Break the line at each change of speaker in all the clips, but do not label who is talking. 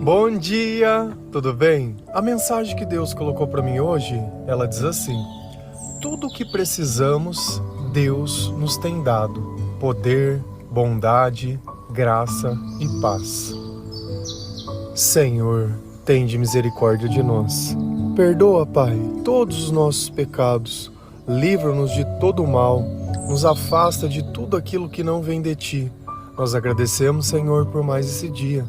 Bom dia, tudo bem? A mensagem que Deus colocou para mim hoje, ela diz assim: tudo o que precisamos, Deus nos tem dado: poder, bondade, graça e paz. Senhor, tende misericórdia de nós. Perdoa, Pai, todos os nossos pecados. Livra-nos de todo o mal. Nos afasta de tudo aquilo que não vem de Ti. Nós agradecemos, Senhor, por mais esse dia,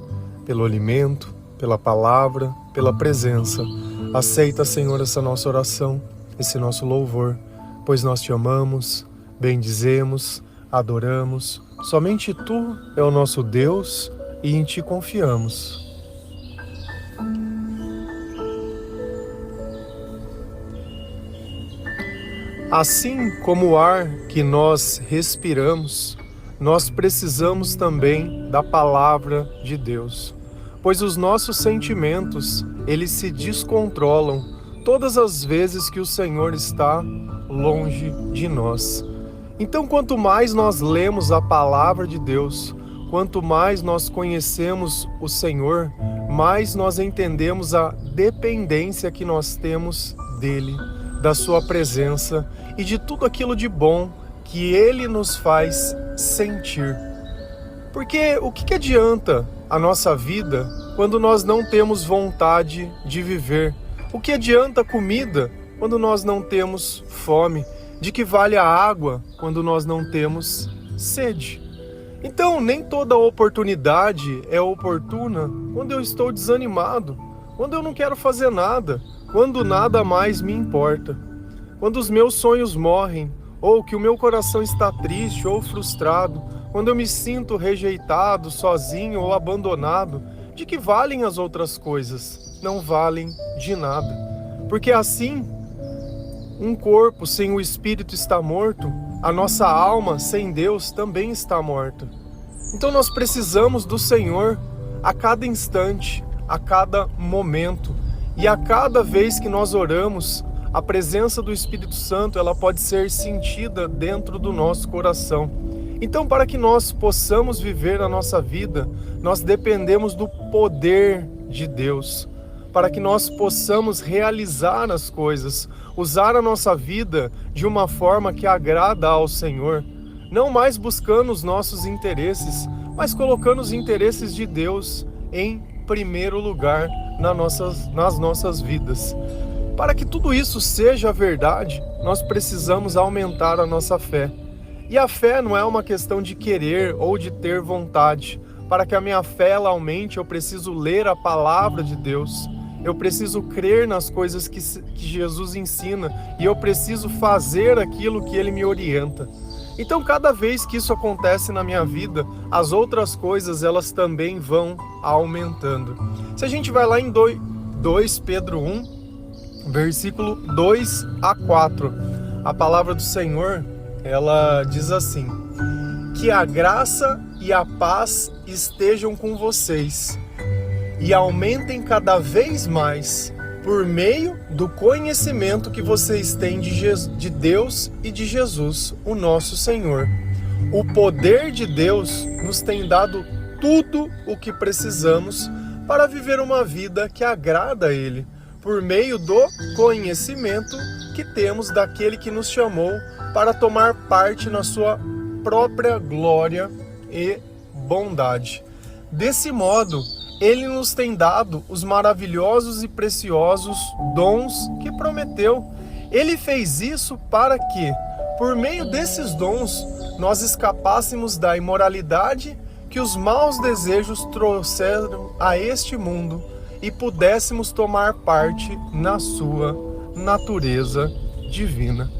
pelo alimento, pela palavra, pela presença. Aceita, Senhor, essa nossa oração, esse nosso louvor, pois nós Te amamos, bendizemos, adoramos. Somente Tu é o nosso Deus e em Ti confiamos. Assim como o ar que nós respiramos, nós precisamos também da palavra de Deus, pois os nossos sentimentos, eles se descontrolam todas as vezes que o Senhor está longe de nós. Então, quanto mais nós lemos a palavra de Deus, quanto mais nós conhecemos o Senhor, mais nós entendemos a dependência que nós temos dele, da sua presença e de tudo aquilo de bom que Ele nos faz sentir. Porque o que adianta a nossa vida quando nós não temos vontade de viver? O que adianta a comida quando nós não temos fome? De que vale a água quando nós não temos sede? Então, nem toda oportunidade é oportuna quando eu estou desanimado, quando eu não quero fazer nada, quando nada mais me importa. Quando os meus sonhos morrem, ou que o meu coração está triste ou frustrado, quando eu me sinto rejeitado, sozinho ou abandonado, de que valem as outras coisas? Não valem de nada. Porque assim, um corpo sem o espírito está morto, a nossa alma sem Deus também está morta. Então nós precisamos do Senhor a cada instante, a cada momento, e a cada vez que nós oramos, a presença do Espírito Santo, ela pode ser sentida dentro do nosso coração. Então, para que nós possamos viver a nossa vida, nós dependemos do poder de Deus. Para que nós possamos realizar as coisas, usar a nossa vida de uma forma que agrada ao Senhor. Não mais buscando os nossos interesses, mas colocando os interesses de Deus em primeiro lugar nas nossas vidas. Para que tudo isso seja verdade, nós precisamos aumentar a nossa fé. E a fé não é uma questão de querer ou de ter vontade. Para que a minha fé ela aumente, eu preciso ler a palavra de Deus. Eu preciso crer nas coisas que Jesus ensina. E eu preciso fazer aquilo que Ele me orienta. Então, cada vez que isso acontece na minha vida, as outras coisas elas também vão aumentando. Se a gente vai lá em 2 Pedro 1, versículo 2 a 4, a palavra do Senhor, ela diz assim: que a graça e a paz estejam com vocês e aumentem cada vez mais por meio do conhecimento que vocês têm de Deus e de Jesus, o nosso Senhor. O poder de Deus nos tem dado tudo o que precisamos para viver uma vida que agrada a Ele, por meio do conhecimento que temos daquele que nos chamou para tomar parte na sua própria glória e bondade. Desse modo, Ele nos tem dado os maravilhosos e preciosos dons que prometeu. Ele fez isso para que, por meio desses dons, nós escapássemos da imoralidade que os maus desejos trouxeram a este mundo e pudéssemos tomar parte na sua natureza divina.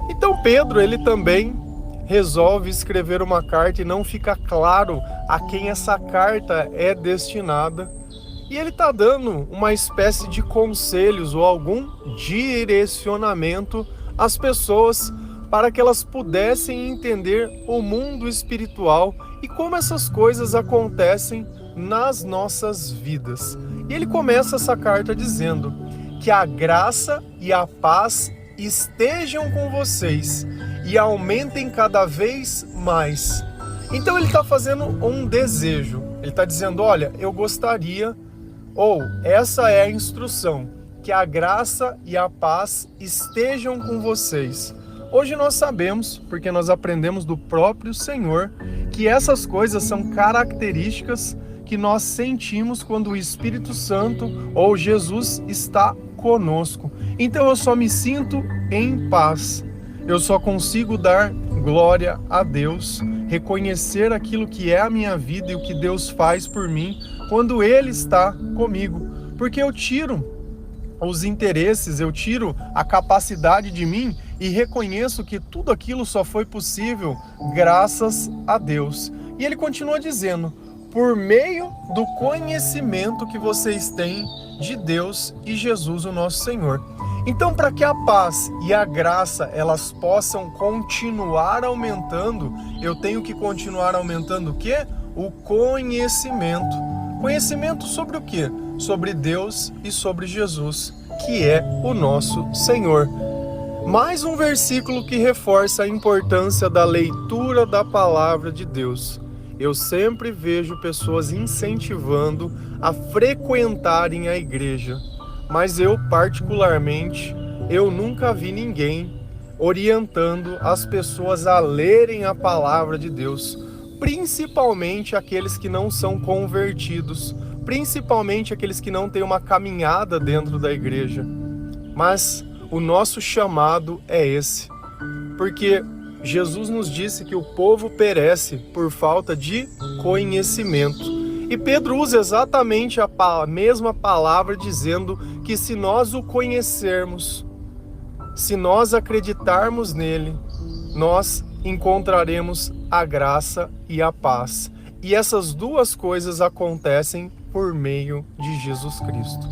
Então Pedro, ele também resolve escrever uma carta e não fica claro a quem essa carta é destinada. E ele está dando uma espécie de conselhos ou algum direcionamento às pessoas para que elas pudessem entender o mundo espiritual e como essas coisas acontecem nas nossas vidas. E ele começa essa carta dizendo que a graça e a paz estejam com vocês e aumentem cada vez mais. Então ele está fazendo um desejo. Ele está dizendo, olha, eu gostaria Ou essa é a instrução, que a graça e a paz estejam com vocês. Hoje nós sabemos, porque nós aprendemos do próprio Senhor, que essas coisas são características que nós sentimos quando o Espírito Santo ou Jesus está conosco. Então eu só me sinto em paz. Eu só consigo dar glória a Deus, reconhecer aquilo que é a minha vida e o que Deus faz por mim quando Ele está comigo. Porque eu tiro os interesses, eu tiro a capacidade de mim e reconheço que tudo aquilo só foi possível graças a Deus. E ele continua dizendo, por meio do conhecimento que vocês têm de Deus e Jesus, o nosso Senhor. Então, para que a paz e a graça elas possam continuar aumentando, eu tenho que continuar aumentando o quê? O conhecimento. Conhecimento sobre o quê? Sobre Deus e sobre Jesus, que é o nosso Senhor. Mais um versículo que reforça a importância da leitura da palavra de Deus. Eu sempre vejo pessoas incentivando a frequentarem a igreja, mas eu, particularmente, eu nunca vi ninguém orientando as pessoas a lerem a palavra de Deus, principalmente aqueles que não são convertidos, principalmente aqueles que não têm uma caminhada dentro da igreja. Mas o nosso chamado é esse, porque Jesus nos disse que o povo perece por falta de conhecimento. E Pedro usa exatamente a mesma palavra, dizendo que se nós o conhecermos, se nós acreditarmos nele, nós encontraremos a graça e a paz. E essas duas coisas acontecem por meio de Jesus Cristo.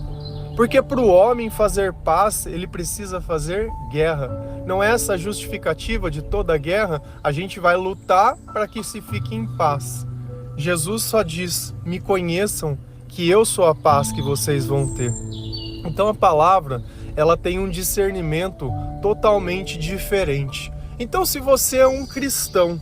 Porque para o homem fazer paz, ele precisa fazer guerra. Não é essa justificativa de toda guerra? A gente vai lutar para que se fique em paz. Jesus só diz, me conheçam, que eu sou a paz que vocês vão ter. Então a palavra, ela tem um discernimento totalmente diferente. Então se você é um cristão,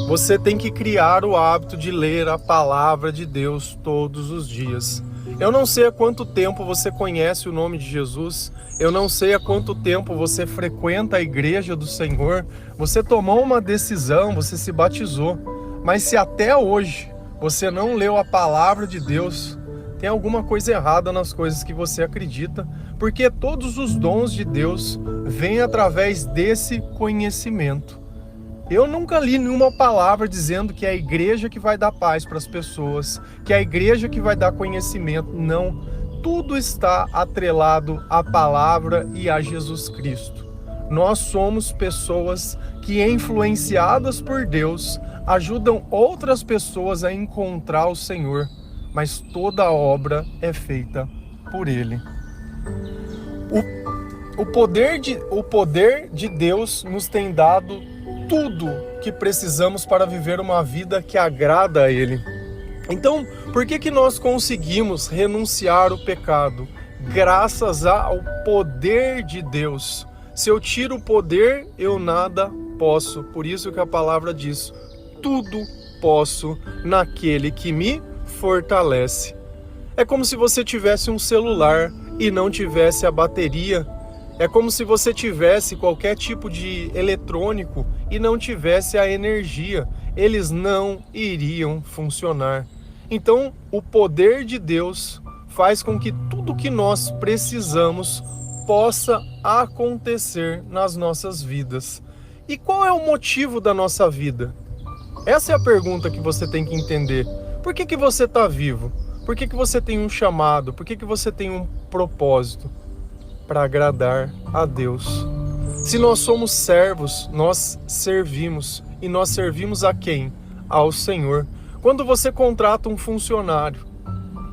você tem que criar o hábito de ler a palavra de Deus todos os dias. Eu não sei há quanto tempo você conhece o nome de Jesus, eu não sei há quanto tempo você frequenta a igreja do Senhor, você tomou uma decisão, você se batizou, mas se até hoje você não leu a palavra de Deus, tem alguma coisa errada nas coisas que você acredita, porque todos os dons de Deus vêm através desse conhecimento. Eu nunca li nenhuma palavra dizendo que é a igreja que vai dar paz para as pessoas, que é a igreja que vai dar conhecimento. Não, tudo está atrelado à palavra e a Jesus Cristo. Nós somos pessoas que, influenciadas por Deus, ajudam outras pessoas a encontrar o Senhor, mas toda a obra é feita por Ele. O poder de Deus nos tem dado tudo que precisamos para viver uma vida que agrada a Ele. Então, por que nós conseguimos renunciar ao pecado? Graças ao poder de Deus. Se eu tiro o poder, eu nada posso. Por isso que a palavra diz, tudo posso naquele que me fortalece. É como se você tivesse um celular e não tivesse a bateria. É como se você tivesse qualquer tipo de eletrônico e não tivesse a energia. Eles não iriam funcionar. Então, o poder de Deus faz com que tudo que nós precisamos possa acontecer nas nossas vidas. E qual é o motivo da nossa vida? Essa é a pergunta que você tem que entender. Por que você está vivo? Por que você tem um chamado? Por que você tem um propósito? Para agradar a Deus. Se nós somos servos, nós servimos. E nós servimos a quem? Ao Senhor. Quando você contrata um funcionário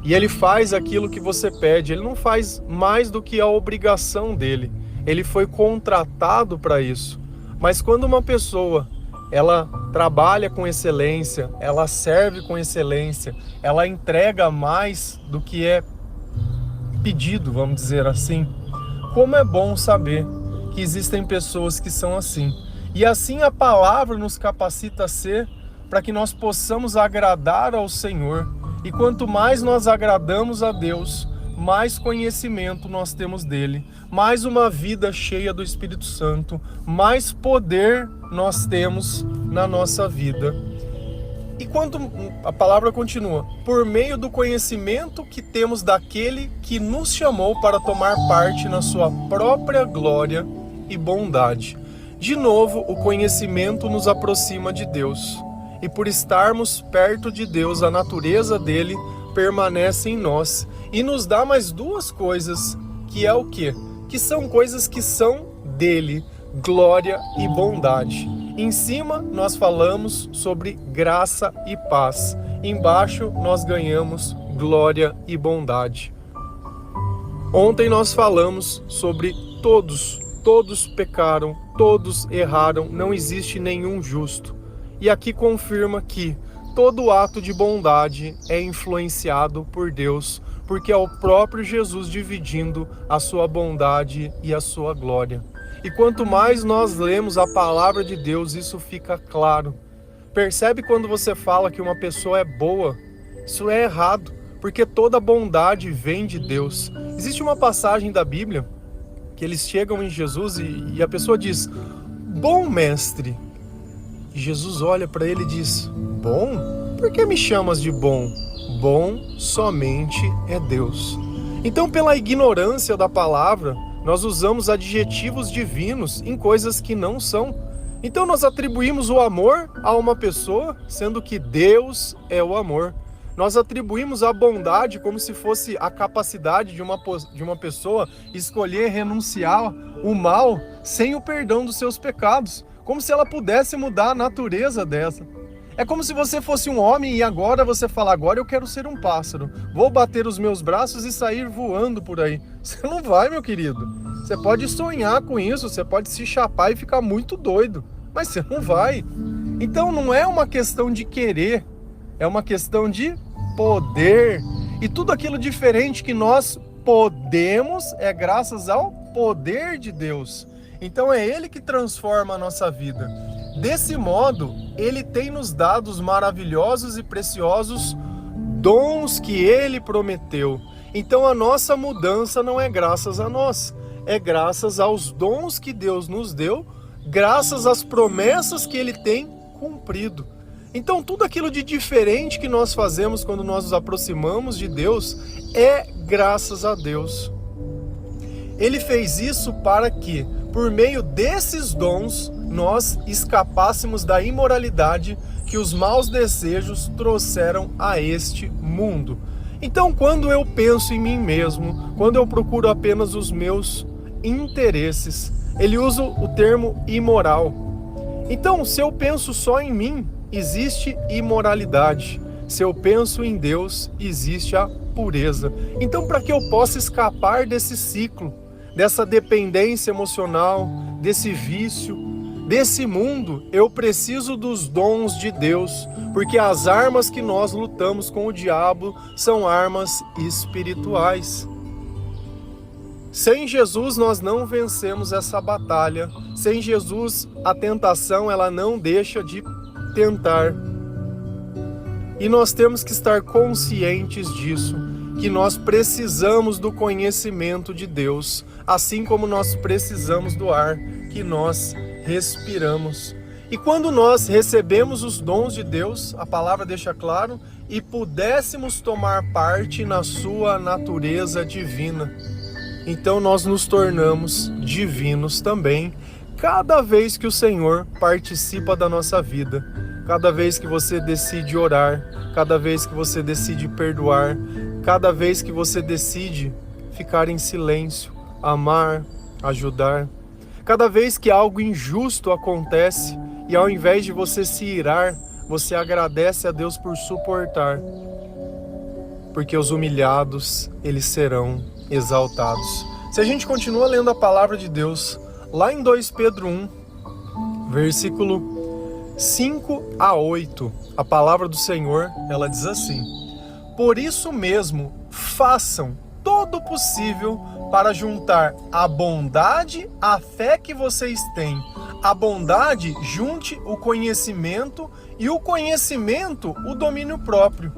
e ele faz aquilo que você pede, ele não faz mais do que a obrigação dele. Ele foi contratado para isso. Mas quando uma pessoa, ela trabalha com excelência, ela serve com excelência, ela entrega mais do que é pedido, vamos dizer assim. Como é bom saber que existem pessoas que são assim. E assim a palavra nos capacita a ser, para que nós possamos agradar ao Senhor. E quanto mais nós agradamos a Deus, mais conhecimento nós temos dele, mais uma vida cheia do Espírito Santo, mais poder nós temos na nossa vida. E quando a palavra continua, por meio do conhecimento que temos daquele que nos chamou para tomar parte na sua própria glória e bondade. De novo, o conhecimento nos aproxima de Deus. E por estarmos perto de Deus, a natureza dele permanece em nós. E nos dá mais duas coisas, que é o quê? Que são coisas que são dele, glória e bondade. Em cima nós falamos sobre graça e paz. Embaixo nós ganhamos glória e bondade. Ontem nós falamos sobre todos pecaram, todos erraram, não existe nenhum justo. E aqui confirma que todo ato de bondade é influenciado por Deus, porque é o próprio Jesus dividindo a sua bondade e a sua glória. E quanto mais nós lemos a palavra de Deus, isso fica claro. Percebe quando você fala que uma pessoa é boa? Isso é errado, porque toda bondade vem de Deus. Existe uma passagem da Bíblia que eles chegam em Jesus e a pessoa diz, bom mestre. E Jesus olha para ele e diz, bom? Por que me chamas de bom? Bom somente é Deus. Então, pela ignorância da palavra, nós usamos adjetivos divinos em coisas que não são. Então nós atribuímos o amor a uma pessoa, sendo que Deus é o amor. Nós atribuímos a bondade como se fosse a capacidade de uma pessoa escolher renunciar o mal sem o perdão dos seus pecados, como se ela pudesse mudar a natureza dessa. É como se você fosse um homem e agora você fala, agora eu quero ser um pássaro, vou bater os meus braços e sair voando por aí. Você não vai, meu querido. Você pode sonhar com isso, você pode se chapar e ficar muito doido, mas você não vai. Então não é uma questão de querer, é uma questão de poder. E tudo aquilo diferente que nós podemos é graças ao poder de Deus. Então é Ele que transforma a nossa vida. Desse modo, Ele tem nos dado os maravilhosos e preciosos dons que Ele prometeu. Então a nossa mudança não é graças a nós, é graças aos dons que Deus nos deu, graças às promessas que Ele tem cumprido. Então tudo aquilo de diferente que nós fazemos quando nós nos aproximamos de Deus é graças a Deus. Ele fez isso para que, por meio desses dons, nós escapássemos da imoralidade que os maus desejos trouxeram a este mundo. Então, quando eu penso em mim mesmo, quando eu procuro apenas os meus interesses, ele usa o termo imoral. Então, se eu penso só em mim, existe imoralidade. Se eu penso em Deus, existe a pureza. Então, para que eu possa escapar desse ciclo, dessa dependência emocional, desse vício, desse mundo, eu preciso dos dons de Deus, porque as armas que nós lutamos com o diabo são armas espirituais. Sem Jesus nós não vencemos essa batalha. Sem Jesus a tentação ela não deixa de tentar. E nós temos que estar conscientes disso, que nós precisamos do conhecimento de Deus, assim como nós precisamos do ar que nós respiramos. E quando nós recebemos os dons de Deus, a palavra deixa claro, e pudéssemos tomar parte na sua natureza divina, então nós nos tornamos divinos também, cada vez que o Senhor participa da nossa vida, cada vez que você decide orar, cada vez que você decide perdoar, cada vez que você decide ficar em silêncio, amar, ajudar. Cada vez que algo injusto acontece e ao invés de você se irar, você agradece a Deus por suportar. Porque os humilhados, eles serão exaltados. Se a gente continua lendo a palavra de Deus, lá em 2 Pedro 1, versículo 5 a 8, a palavra do Senhor, ela diz assim: por isso mesmo, façam todo o possível para juntar a bondade à fé que vocês têm. A bondade junte o conhecimento e o conhecimento o domínio próprio.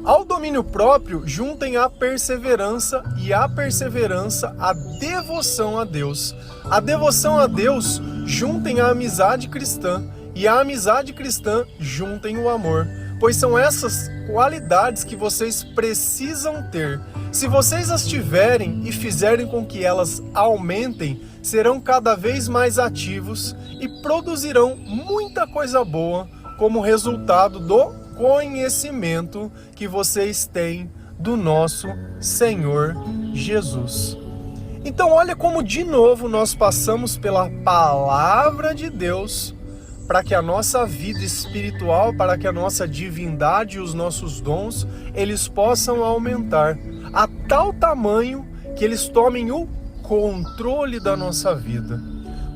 Ao domínio próprio, juntem a perseverança, e a perseverança, a devoção a Deus. A devoção a Deus, juntem a amizade cristã, e a amizade cristã, juntem o amor. Pois são essas qualidades que vocês precisam ter. Se vocês as tiverem e fizerem com que elas aumentem, serão cada vez mais ativos e produzirão muita coisa boa como resultado do conhecimento que vocês têm do nosso Senhor Jesus. Então olha como de novo nós passamos pela palavra de Deus para que a nossa vida espiritual, para que a nossa divindade e os nossos dons, eles possam aumentar a tal tamanho que eles tomem o controle da nossa vida.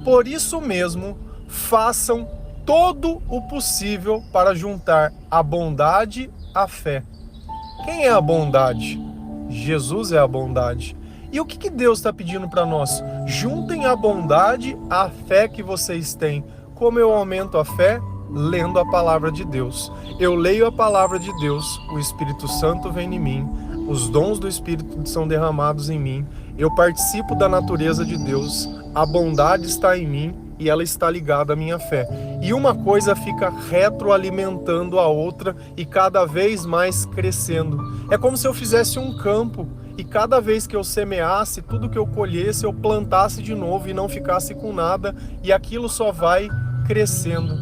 Por isso mesmo, façam todo o possível para juntar a bondade à fé. Quem é a bondade? Jesus é a bondade. E o que Deus está pedindo para nós? Juntem a bondade à fé que vocês têm. Como eu aumento a fé? Lendo a palavra de Deus. Eu leio a palavra de Deus, o Espírito Santo vem em mim, os dons do Espírito são derramados em mim, eu participo da natureza de Deus, a bondade está em mim, e ela está ligada à minha fé. E uma coisa fica retroalimentando a outra e cada vez mais crescendo. É como se eu fizesse um campo e cada vez que eu semeasse, tudo que eu colhesse, eu plantasse de novo e não ficasse com nada, e aquilo só vai crescendo.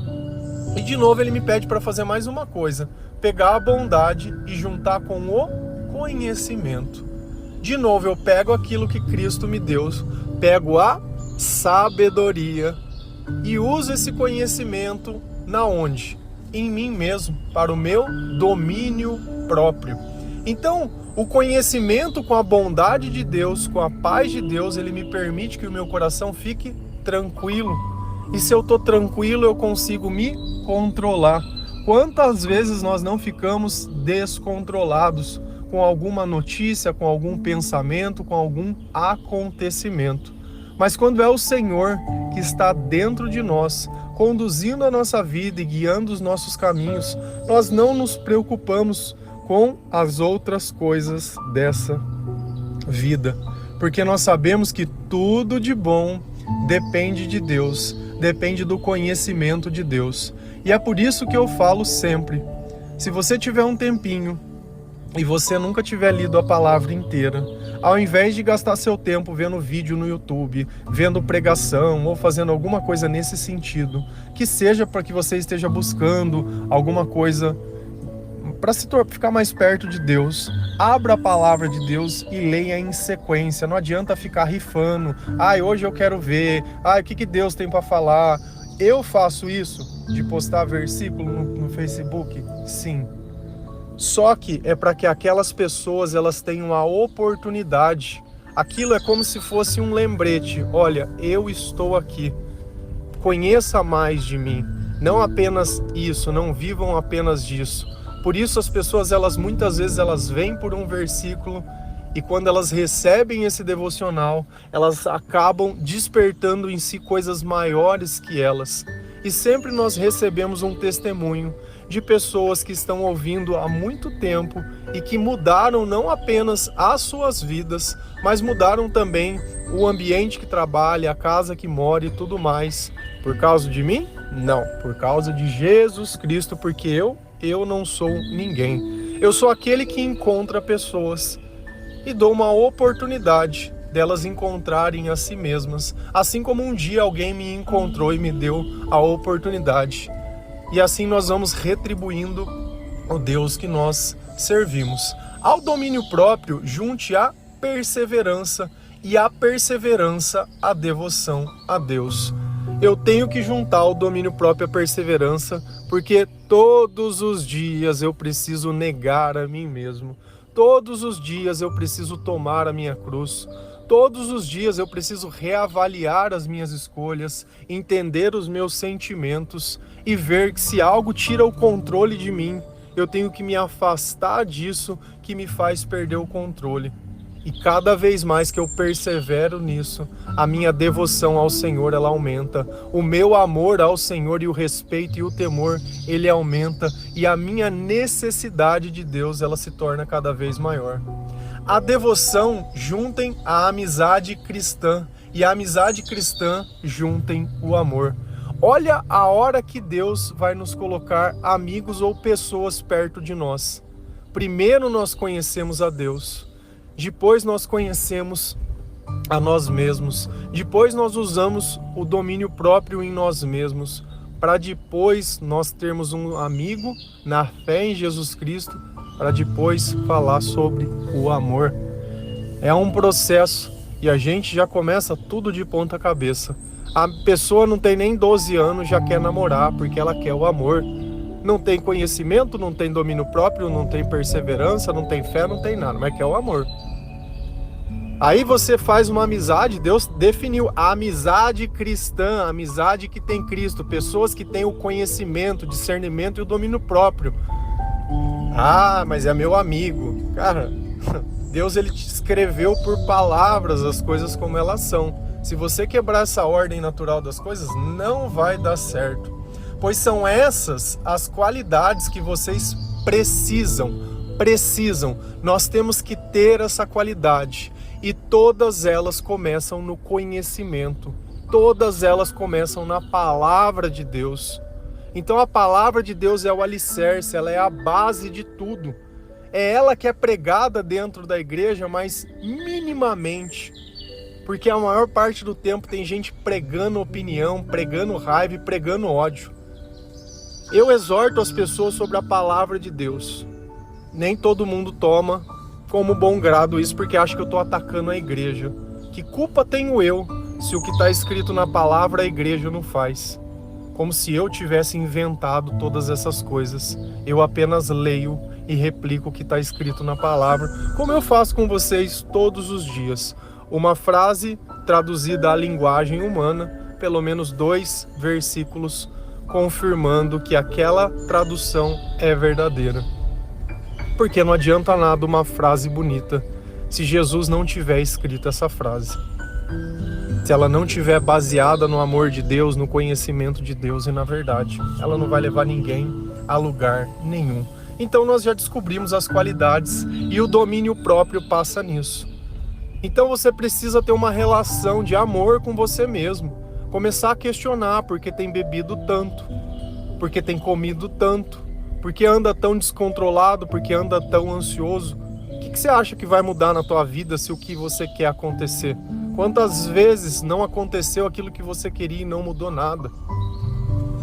E de novo ele me pede para fazer mais uma coisa: pegar a bondade e juntar com o conhecimento. De novo eu pego aquilo que Cristo me deu, pego a sabedoria e uso esse conhecimento na onde? Em mim mesmo, para o meu domínio próprio. Então, o conhecimento com a bondade de Deus, com a paz de Deus, ele me permite que o meu coração fique tranquilo. E se eu estou tranquilo, eu consigo me controlar. Quantas vezes nós não ficamos descontrolados com alguma notícia, com algum pensamento, com algum acontecimento? Mas quando é o Senhor que está dentro de nós, conduzindo a nossa vida e guiando os nossos caminhos, nós não nos preocupamos com as outras coisas dessa vida. Porque nós sabemos que tudo de bom depende de Deus, depende do conhecimento de Deus. E é por isso que eu falo sempre, se você tiver um tempinho e você nunca tiver lido a palavra inteira, ao invés de gastar seu tempo vendo vídeo no YouTube, vendo pregação ou fazendo alguma coisa nesse sentido, que seja para que você esteja buscando alguma coisa para ficar mais perto de Deus, abra a palavra de Deus e leia em sequência. Não adianta ficar rifando. Hoje eu quero ver. O que Deus tem para falar? Eu faço isso de postar versículo no Facebook? Sim. Só que é para que aquelas pessoas elas tenham a oportunidade. Aquilo é como se fosse um lembrete. Olha, eu estou aqui. Conheça mais de mim. Não apenas isso, não vivam apenas disso. Por isso as pessoas, muitas vezes elas vêm por um versículo e quando elas recebem esse devocional, elas acabam despertando em si coisas maiores que elas. E sempre nós recebemos um testemunho de pessoas que estão ouvindo há muito tempo e que mudaram não apenas as suas vidas, mas mudaram também o ambiente que trabalha, a casa que mora e tudo mais. Por causa de mim? Não, por causa de Jesus Cristo, porque eu não sou ninguém. Eu sou aquele que encontra pessoas e dou uma oportunidade delas encontrarem a si mesmas, assim como um dia alguém me encontrou e me deu a oportunidade. E assim nós vamos retribuindo o Deus que nós servimos. Ao domínio próprio, junte a perseverança, e a perseverança a devoção a Deus. Eu tenho que juntar o domínio próprio à perseverança, porque todos os dias eu preciso negar a mim mesmo. Todos os dias eu preciso tomar a minha cruz. Todos os dias eu preciso reavaliar as minhas escolhas, entender os meus sentimentos e ver que se algo tira o controle de mim, eu tenho que me afastar disso que me faz perder o controle. E cada vez mais que eu persevero nisso, a minha devoção ao Senhor, ela aumenta. O meu amor ao Senhor e o respeito e o temor, ele aumenta. E a minha necessidade de Deus, ela se torna cada vez maior. A devoção juntem a amizade cristã. E a amizade cristã juntem o amor. Olha a hora que Deus vai nos colocar amigos ou pessoas perto de nós. Primeiro nós conhecemos a Deus. Depois nós conhecemos a nós mesmos. Depois nós usamos o domínio próprio em nós mesmos. Para depois nós termos um amigo na fé em Jesus Cristo. Para depois falar sobre o amor. É um processo e a gente já começa tudo de ponta cabeça. A pessoa não tem nem 12 anos, já quer namorar porque ela quer o amor. Não tem conhecimento, não tem domínio próprio, não tem perseverança, não tem fé, não tem nada, mas quer o amor. Aí você faz uma amizade, Deus definiu a amizade cristã, a amizade que tem Cristo, pessoas que têm o conhecimento, o discernimento e o domínio próprio. Ah, mas é meu amigo. Cara, Deus ele te escreveu por palavras as coisas como elas são. Se você quebrar essa ordem natural das coisas, não vai dar certo. Pois são essas as qualidades que vocês precisam. Nós temos que ter essa qualidade. E todas elas começam no conhecimento. Todas elas começam na palavra de Deus. Então a palavra de Deus é o alicerce, ela é a base de tudo. É ela que é pregada dentro da igreja, mas minimamente. Porque a maior parte do tempo tem gente pregando opinião, pregando raiva e pregando ódio. Eu exorto as pessoas sobre a palavra de Deus. Nem todo mundo toma como bom grado isso porque acha que eu estou atacando a igreja. Que culpa tenho eu se o que está escrito na palavra a igreja não faz? Como se eu tivesse inventado todas essas coisas. Eu apenas leio e replico o que está escrito na palavra, como eu faço com vocês todos os dias. Uma frase traduzida à linguagem humana, pelo menos 2 versículos, confirmando que aquela tradução é verdadeira. Porque não adianta nada uma frase bonita se Jesus não tiver escrito essa frase. Se ela não tiver baseada no amor de Deus, no conhecimento de Deus e na verdade, ela não vai levar ninguém a lugar nenhum. Então nós já descobrimos as qualidades e o domínio próprio passa nisso. Então você precisa ter uma relação de amor com você mesmo. Começar a questionar porque tem bebido tanto, porque tem comido tanto, porque anda tão descontrolado, porque anda tão ansioso. O que você acha que vai mudar na tua vida se o que você quer acontecer? Quantas vezes não aconteceu aquilo que você queria e não mudou nada?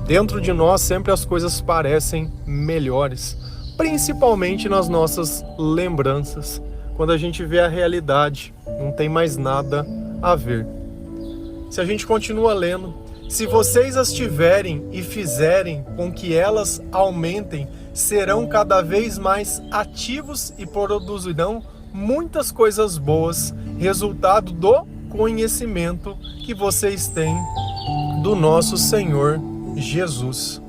Dentro de nós sempre as coisas parecem melhores, principalmente nas nossas lembranças. Quando a gente vê a realidade, não tem mais nada a ver. Se a gente continua lendo, se vocês as tiverem e fizerem com que elas aumentem, serão cada vez mais ativos e produzirão muitas coisas boas, resultado do conhecimento que vocês têm do nosso Senhor Jesus.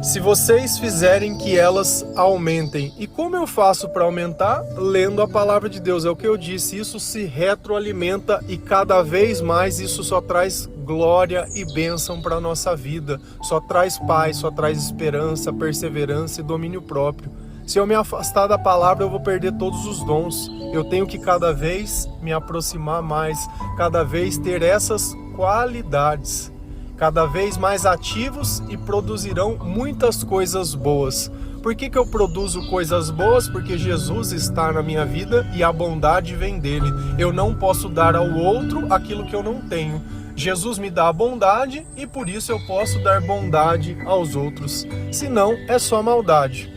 Se vocês fizerem que elas aumentem. E como eu faço para aumentar? Lendo a palavra de Deus. É o que eu disse, isso se retroalimenta e cada vez mais isso só traz glória e bênção para a nossa vida. Só traz paz, só traz esperança, perseverança e domínio próprio. Se eu me afastar da palavra, eu vou perder todos os dons. Eu tenho que cada vez me aproximar mais, cada vez ter essas qualidades. Cada vez mais ativos e produzirão muitas coisas boas. Por que eu produzo coisas boas? Porque Jesus está na minha vida e a bondade vem dele. Eu não posso dar ao outro aquilo que eu não tenho. Jesus me dá a bondade e por isso eu posso dar bondade aos outros. Senão é só maldade.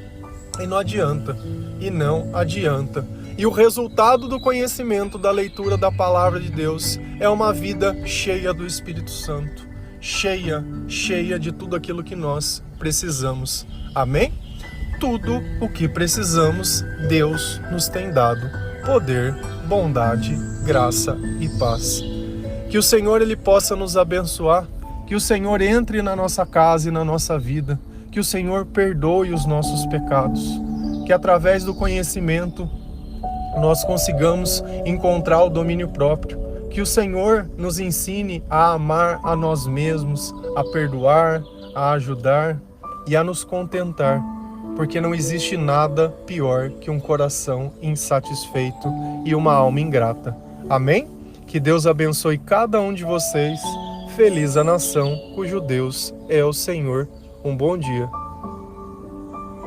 E não adianta. E o resultado do conhecimento, da leitura da palavra de Deus é uma vida cheia do Espírito Santo. Cheia de tudo aquilo que nós precisamos. Amém? Tudo o que precisamos, Deus nos tem dado. Poder, bondade, graça e paz. Que o Senhor ele possa nos abençoar. Que o Senhor entre na nossa casa e na nossa vida. Que o Senhor perdoe os nossos pecados. Que através do conhecimento nós consigamos encontrar o domínio próprio. Que o Senhor nos ensine a amar a nós mesmos, a perdoar, a ajudar e a nos contentar, porque não existe nada pior que um coração insatisfeito e uma alma ingrata. Amém? Que Deus abençoe cada um de vocês. Feliz a nação cujo Deus é o Senhor. Um bom dia.